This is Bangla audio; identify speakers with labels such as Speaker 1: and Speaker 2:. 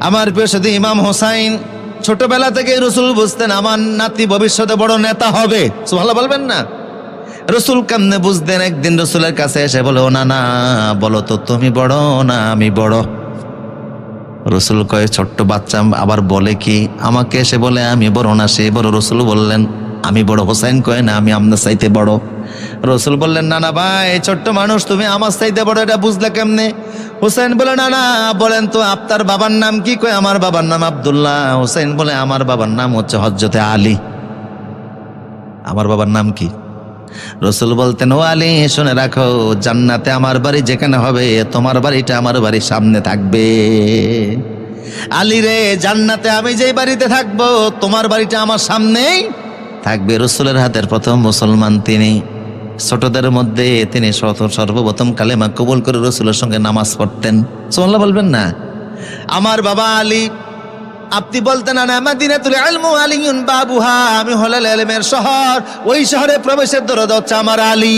Speaker 1: আমার প্রিয় সাথী ইমাম হোসাইন ছোটবেলা থেকে রসুল বুঝতেন আমার নাতি ভবিষ্যতে বড় নেতা হবে। সুবহানাল্লাহ বলবেন না? রসুল কেমনে বুঝতেন? একদিন রসুলের কাছে এসে বলে, ও না না, বলো তো তুমি বড় না আমি বড়? রসুল কয়ে, ছোট্ট বাচ্চা আবার বলে কি? আমাকে এসে বলে আমি বড় না সে বড়। রসুল বললেন আমি বড়। হোসাইন কয়ে না, আমি আপনার চাইতে বড়। রসুল বললেন না না ভাই, ছোট্ট মানুষ, তুমি আমার চাইতে বড়, এটা বুঝলে কেমনে? হোসেন বলে না না, বলেন তো আপনার বাবার নাম কি? কয় আমার বাবার নাম আব্দুল্লাহ। হোসেন বলে আমার বাবার নাম হচ্ছে হযরতে আলী। আমার বাবার নাম কি? রসুল বলতেন, ও আলী শুনে রাখো, জান্নাতে আমার বাড়ি যেখানে হবে তোমার বাড়িটা আমার বাড়ির সামনে থাকবে। আলী রে, জান্নাতে আমি যেই বাড়িতে থাকবো তোমার বাড়িটা আমার সামনেই থাকবে। রসুলের হাতের প্রথম মুসলমান তিনি। ছোটদের মধ্যে তিনি সর্বপ্রথম কালেমা কবুল করে রসুলের সঙ্গে নামাজ পড়তেন। সুবহানাল্লাহ বলবেন না? আমার বাবা আলী, আপনি বলতেন না মাদিনাতুল ইলমু আলিয়ুন বাবুহা, আমি হলাল ইলমের শহর, ওই শহরে প্রবেশের দরজা হচ্ছে আমার আলী।